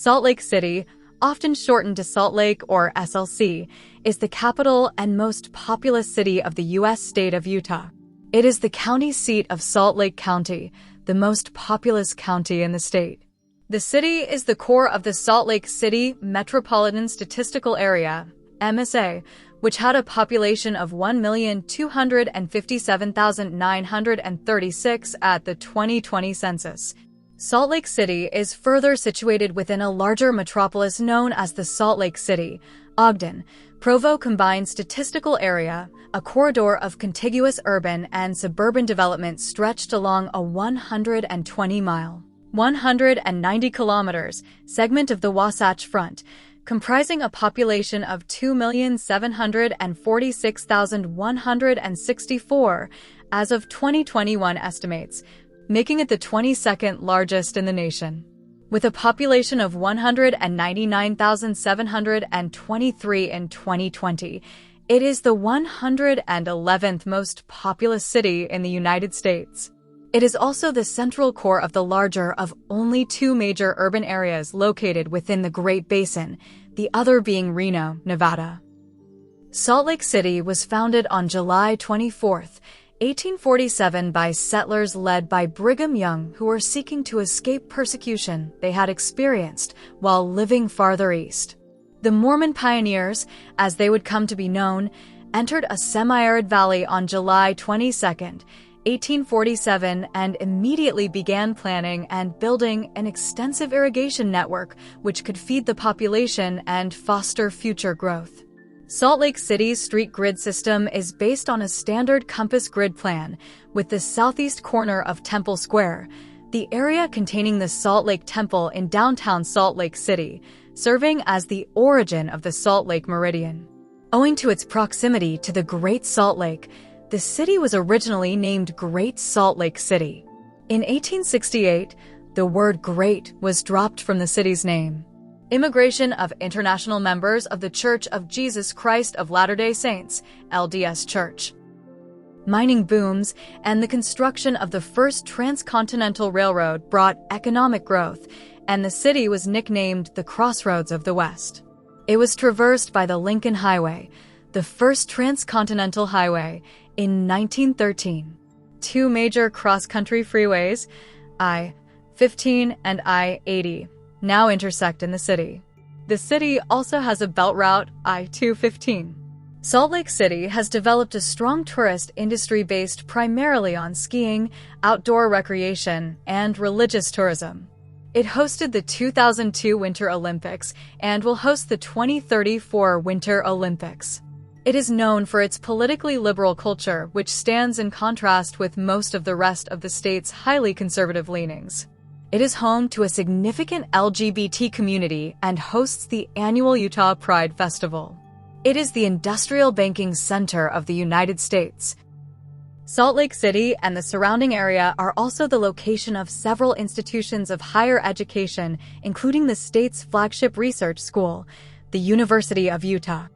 Salt Lake City, often shortened to Salt Lake or SLC, is the capital and most populous city of the U.S. state of Utah. It is the county seat of Salt Lake County, the most populous county in the state. The city is the core of the Salt Lake City Metropolitan Statistical Area, MSA, which had a population of 1,257,936 at the 2020 census. Salt Lake City is further situated within a larger metropolis known as the Salt Lake City, Ogden, Provo Combined Statistical Area, a corridor of contiguous urban and suburban development stretched along a 120-mile, 190 kilometers segment of the Wasatch Front, comprising a population of 2,746,164 as of 2021 estimates, making it the 22nd largest in the nation. With a population of 199,723 in 2020, it is the 111th most populous city in the United States. It is also the central core of the larger of only two major urban areas located within the Great Basin, the other being Reno, Nevada. Salt Lake City was founded on July 24, 1847 by settlers led by Brigham Young who were seeking to escape persecution they had experienced while living farther east. The Mormon pioneers, as they would come to be known, entered a semi-arid valley on July 22, 1847 and immediately began planning and building an extensive irrigation network which could feed the population and foster future growth. Salt Lake City's street grid system is based on a standard compass grid plan, with the southeast corner of Temple Square, the area containing the Salt Lake Temple in downtown Salt Lake City, serving as the origin of the Salt Lake Meridian. Owing to its proximity to the Great Salt Lake, the city was originally named Great Salt Lake City. In 1868, the word Great was dropped from the city's name. Immigration of international members of The Church of Jesus Christ of Latter-day Saints, LDS Church. Mining booms and the construction of the first transcontinental railroad brought economic growth, and the city was nicknamed the Crossroads of the West. It was traversed by the Lincoln Highway, the first transcontinental highway, in 1913. Two major cross-country freeways, I-15 and I-80, now intersect in the city. The city also has a belt route, I-215. Salt Lake City has developed a strong tourist industry based primarily on skiing, outdoor recreation, and religious tourism. It hosted the 2002 Winter Olympics and will host the 2034 Winter Olympics. It is known for its politically liberal culture, which stands in contrast with most of the rest of the state's highly conservative leanings. It is home to a significant LGBT community and hosts the annual Utah Pride Festival. It is the industrial banking center of the United States. Salt Lake City and the surrounding area are also the location of several institutions of higher education, including the state's flagship research school, the University of Utah.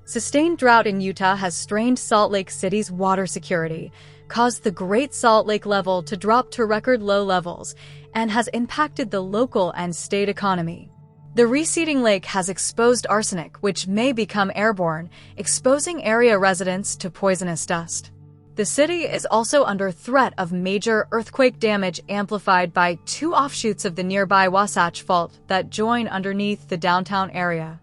Sustained drought in Utah has strained Salt Lake City's water security, caused the Great Salt Lake level to drop to record low levels, and has impacted the local and state economy. The receding lake has exposed arsenic, which may become airborne, exposing area residents to poisonous dust. The city is also under threat of major earthquake damage amplified by two offshoots of the nearby Wasatch Fault that join underneath the downtown area.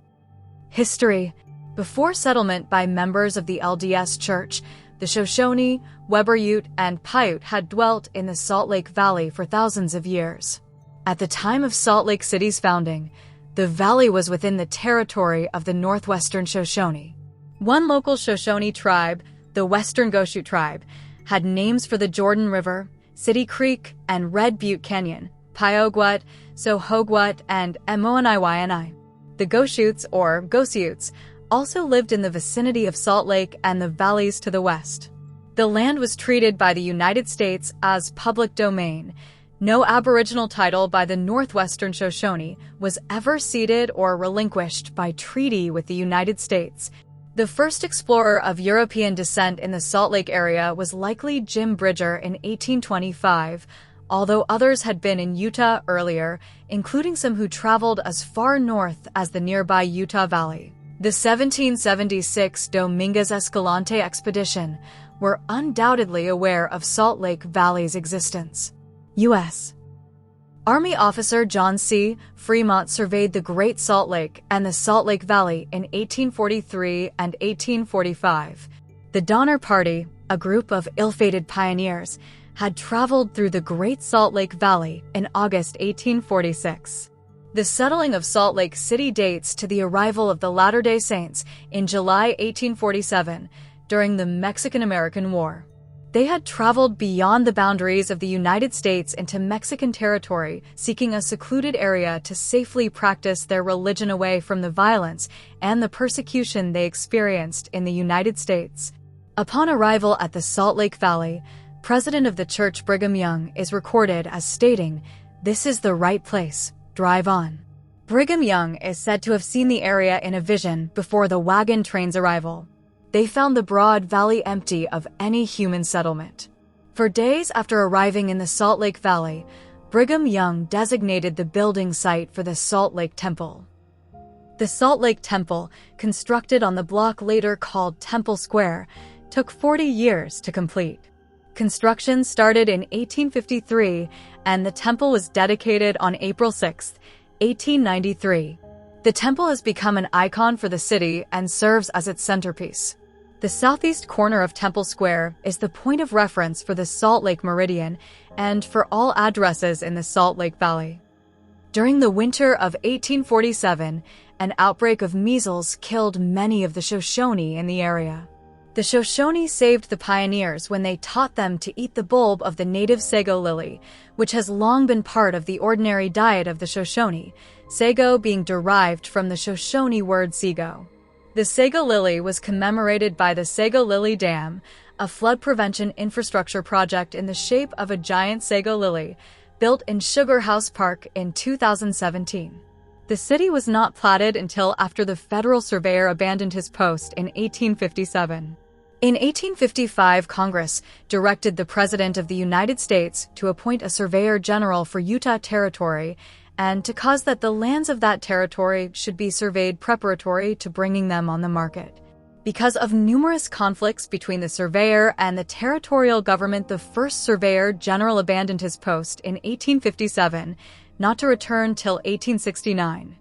History. Before settlement by members of the LDS Church, the Shoshone, Weber Ute, and Paiute had dwelt in the Salt Lake Valley for thousands of years. At the time of Salt Lake City's founding, the valley was within the territory of the northwestern Shoshone. One local Shoshone tribe, the Western Goshute tribe, had names for the Jordan River, City Creek, and Red Butte Canyon, Pyoguat, Sohogwat, and Emoaniwani. The Goshutes, or Goshutes, also lived in the vicinity of Salt Lake and the valleys to the west. The land was treated by the United States as public domain. No Aboriginal title by the northwestern Shoshone was ever ceded or relinquished by treaty with the United States. The first explorer of European descent in the Salt Lake area was likely Jim Bridger in 1825, although others had been in Utah earlier, including some who traveled as far north as the nearby Utah Valley. The 1776 Dominguez Escalante expedition were undoubtedly aware of Salt Lake Valley's existence. U.S. Army officer John C. Fremont surveyed the Great Salt Lake and the Salt Lake Valley in 1843 and 1845. The Donner Party, a group of ill-fated pioneers, had traveled through the Great Salt Lake Valley in August 1846. The settling of Salt Lake City dates to the arrival of the Latter-day Saints in July 1847 during the Mexican-American War. They had traveled beyond the boundaries of the United States into Mexican territory, seeking a secluded area to safely practice their religion away from the violence and the persecution they experienced in the United States. Upon arrival at the Salt Lake Valley, President of the Church Brigham Young is recorded as stating, "This is the right place, drive on." Brigham Young is said to have seen the area in a vision before the wagon train's arrival. They found the broad valley empty of any human settlement. For days after arriving in the Salt Lake Valley, Brigham Young designated the building site for the Salt Lake Temple. The Salt Lake Temple, constructed on the block later called Temple Square, took 40 years to complete. Construction started in 1853, and the temple was dedicated on April 6, 1893. The temple has become an icon for the city and serves as its centerpiece. The southeast corner of Temple Square is the point of reference for the Salt Lake Meridian and for all addresses in the Salt Lake Valley. During the winter of 1847, an outbreak of measles killed many of the Shoshone in the area. The Shoshone saved the pioneers when they taught them to eat the bulb of the native sago lily, which has long been part of the ordinary diet of the Shoshone, sago being derived from the Shoshone word sego. The sago lily was commemorated by the Sago Lily Dam, a flood prevention infrastructure project in the shape of a giant sago lily, built in Sugar House Park in 2017. The city was not platted until after the federal surveyor abandoned his post in 1857. In 1855, Congress directed the President of the United States to appoint a surveyor general for Utah Territory and to cause that the lands of that territory should be surveyed preparatory to bringing them on the market. Because of numerous conflicts between the surveyor and the territorial government, the first surveyor general abandoned his post in 1857, not to return till 1869.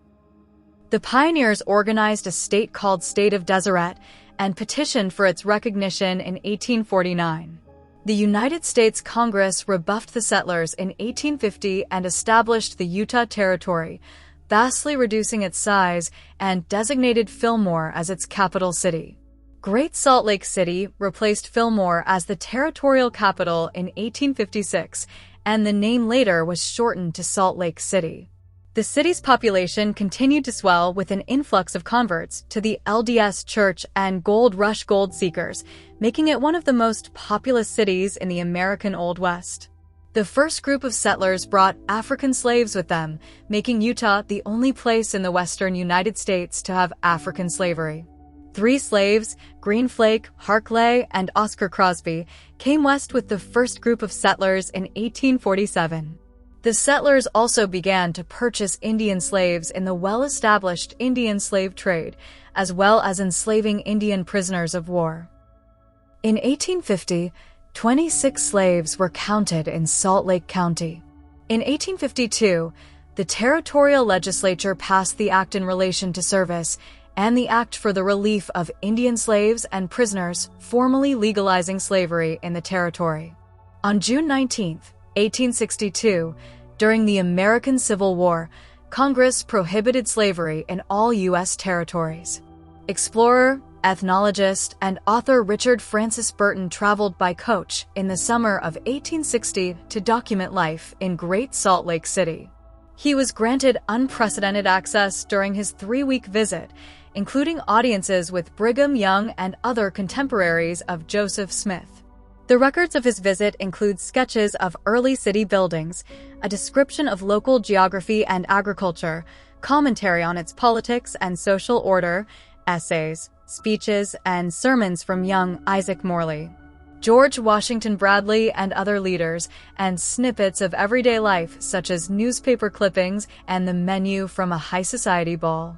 The pioneers organized a state called State of Deseret and petitioned for its recognition in 1849. The United States Congress rebuffed the settlers in 1850 and established the Utah Territory, vastly reducing its size, and designated Fillmore as its capital city. Great Salt Lake City replaced Fillmore as the territorial capital in 1856, and the name later was shortened to Salt Lake City. The city's population continued to swell with an influx of converts to the LDS Church and gold rush gold seekers, making it one of the most populous cities in the American Old West. The first group of settlers brought African slaves with them, making Utah the only place in the western United States to have African slavery. 3 slaves, Green Flake, Harkley, and Oscar Crosby, came west with the first group of settlers in 1847. The settlers also began to purchase Indian slaves in the well-established Indian slave trade, as well as enslaving Indian prisoners of war. In 1850, 26 slaves were counted in Salt Lake County. In 1852, the territorial legislature passed the Act in Relation to Service and the Act for the Relief of Indian Slaves and Prisoners, formally legalizing slavery in the territory. On June 19, 1862, during the American Civil War, Congress prohibited slavery in all U.S. territories. Explorer, ethnologist, and author Richard Francis Burton traveled by coach in the summer of 1860 to document life in Great Salt Lake City. He was granted unprecedented access during his 3-week visit, including audiences with Brigham Young and other contemporaries of Joseph Smith. The records of his visit include sketches of early city buildings, a description of local geography and agriculture, commentary on its politics and social order, essays, speeches, and sermons from young Isaac Morley. George Washington Bradley and other leaders, and snippets of everyday life such as newspaper clippings and the menu from a high society ball.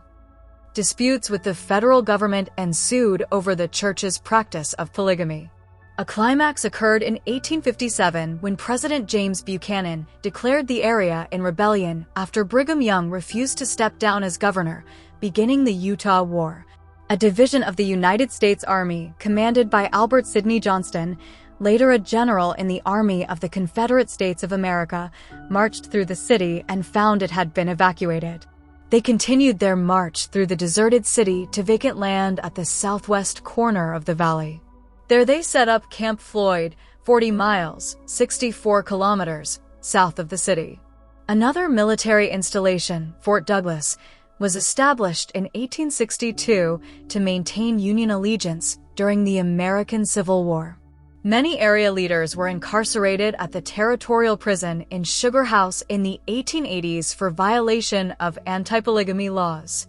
Disputes with the federal government ensued over the church's practice of polygamy. A climax occurred in 1857 when President James Buchanan declared the area in rebellion after Brigham Young refused to step down as governor, beginning the Utah War. A division of the United States Army, commanded by Albert Sidney Johnston, later a general in the Army of the Confederate States of America, marched through the city and found it had been evacuated. They continued their march through the deserted city to vacant land at the southwest corner of the valley. There they set up Camp Floyd, 40 miles, 64 kilometers, south of the city. Another military installation, Fort Douglas, was established in 1862 to maintain Union allegiance during the American Civil War. Many area leaders were incarcerated at the Territorial Prison in Sugar House in the 1880s for violation of anti-polygamy laws.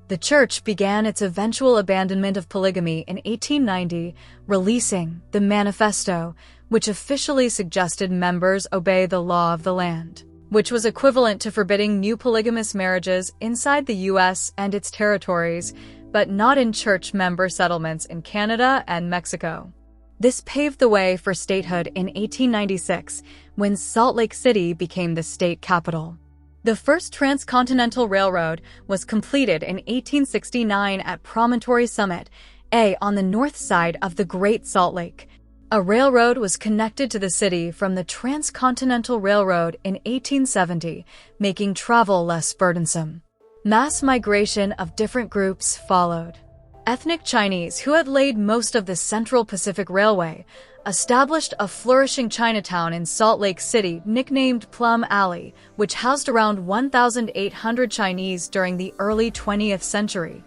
The church began its eventual abandonment of polygamy in 1890, releasing the Manifesto, which officially suggested members obey the law of the land, which was equivalent to forbidding new polygamous marriages inside the U.S. and its territories, but not in church member settlements in Canada and Mexico. This paved the way for statehood in 1896, when Salt Lake City became the state capital. The first transcontinental railroad was completed in 1869 at Promontory Summit, on the north side of the Great Salt Lake. A railroad was connected to the city from the Transcontinental Railroad in 1870, making travel less burdensome. Mass migration of different groups followed. Ethnic Chinese, who had laid most of the Central Pacific Railway, established a flourishing Chinatown in Salt Lake City nicknamed Plum Alley, which housed around 1,800 Chinese during the early 20th century.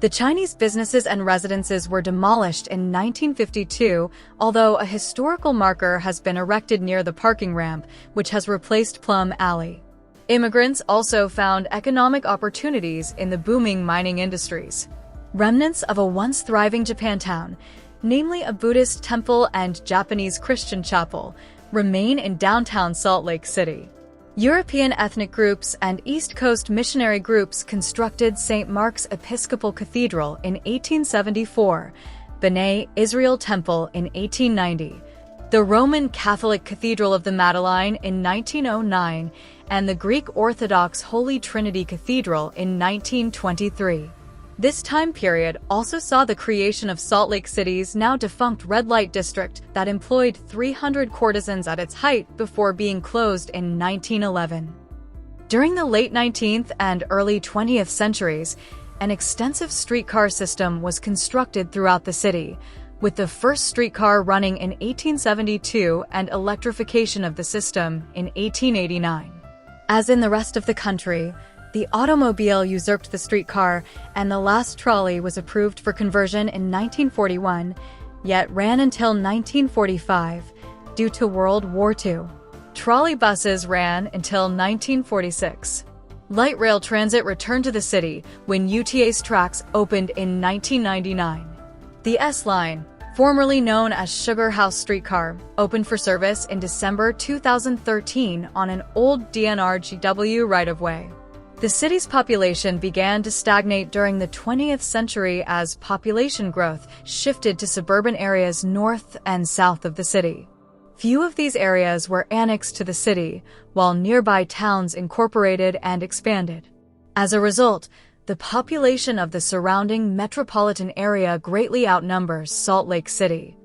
The Chinese businesses and residences were demolished in 1952, although a historical marker has been erected near the parking ramp, which has replaced Plum Alley. Immigrants also found economic opportunities in the booming mining industries. Remnants of a once thriving Japantown, namely a Buddhist temple and Japanese Christian chapel, remain in downtown Salt Lake City. European ethnic groups and East Coast missionary groups constructed St. Mark's Episcopal Cathedral in 1874, B'nai Israel Temple in 1890, the Roman Catholic Cathedral of the Madeleine in 1909, and the Greek Orthodox Holy Trinity Cathedral in 1923. This time period also saw the creation of Salt Lake City's now defunct red light district that employed 300 courtesans at its height before being closed in 1911. During the late 19th and early 20th centuries, an extensive streetcar system was constructed throughout the city, with the first streetcar running in 1872 and electrification of the system in 1889. As in the rest of the country, the automobile usurped the streetcar, and the last trolley was approved for conversion in 1941, yet ran until 1945 due to World War II. Trolley buses ran until 1946. Light rail transit returned to the city when UTA's tracks opened in 1999. The S-Line, formerly known as Sugar House Streetcar, opened for service in December 2013 on an old DNR-GW right-of-way. The city's population began to stagnate during the 20th century as population growth shifted to suburban areas north and south of the city. Few of these areas were annexed to the city, while nearby towns incorporated and expanded. As a result, the population of the surrounding metropolitan area greatly outnumbers Salt Lake City.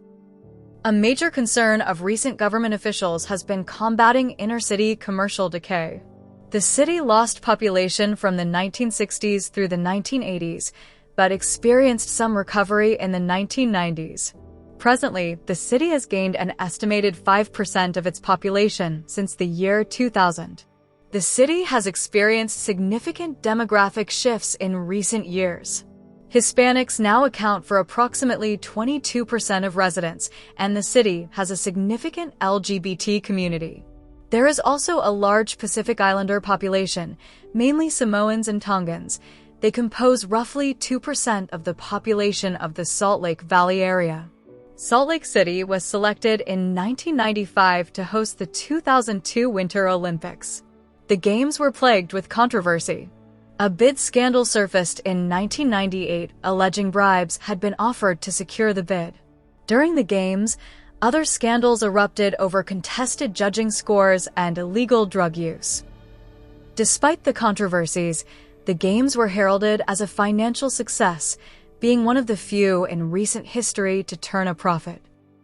A major concern of recent government officials has been combating inner-city commercial decay. The city lost population from the 1960s through the 1980s, but experienced some recovery in the 1990s. Presently, the city has gained an estimated 5% of its population since the year 2000. The city has experienced significant demographic shifts in recent years. Hispanics now account for approximately 22% of residents, and the city has a significant LGBT community. There is also a large Pacific Islander population, mainly Samoans and Tongans. They compose roughly 2% of the population of the Salt Lake Valley area. Salt Lake City was selected in 1995 to host the 2002 Winter Olympics. The Games were plagued with controversy. A bid scandal surfaced in 1998 alleging bribes had been offered to secure the bid. During the Games, other scandals erupted over contested judging scores and illegal drug use. Despite the controversies, the Games were heralded as a financial success, being one of the few in recent history to turn a profit.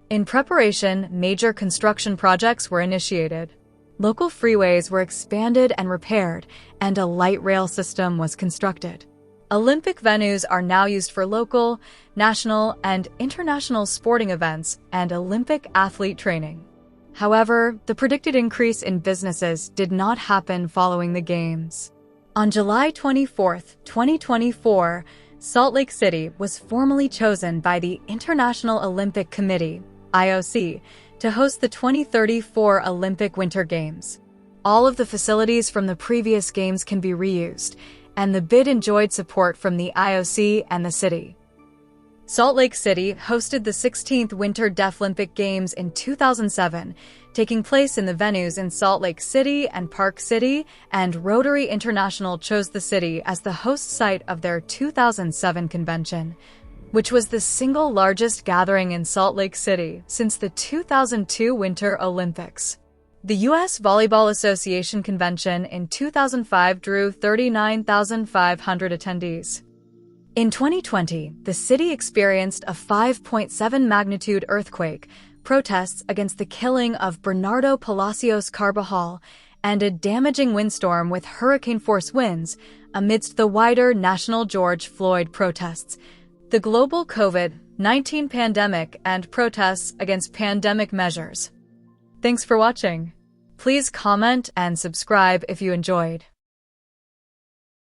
In preparation, major construction projects were initiated. Local freeways were expanded and repaired, and a light rail system was constructed. Olympic venues are now used for local, national, and international sporting events and Olympic athlete training. However, the predicted increase in businesses did not happen following the Games. On July 24, 2024, Salt Lake City was formally chosen by the International Olympic Committee, IOC, to host the 2034 Olympic Winter Games. All of the facilities from the previous Games can be reused, and the bid enjoyed support from the IOC and the city. Salt Lake City hosted the 16th Winter Deaflympic Games in 2007, taking place in the venues in Salt Lake City and Park City, and Rotary International chose the city as the host site of their 2007 convention, which was the single largest gathering in Salt Lake City since the 2002 Winter Olympics. The U.S. Volleyball Association convention in 2005 drew 39,500 attendees. In 2020, the city experienced a 5.7 magnitude earthquake, protests against the killing of Bernardo Palacios Carbajal, and a damaging windstorm with hurricane-force winds amidst the wider national George Floyd protests, the global COVID-19 pandemic, and protests against pandemic measures. Thanks for watching. Please comment and subscribe if you enjoyed.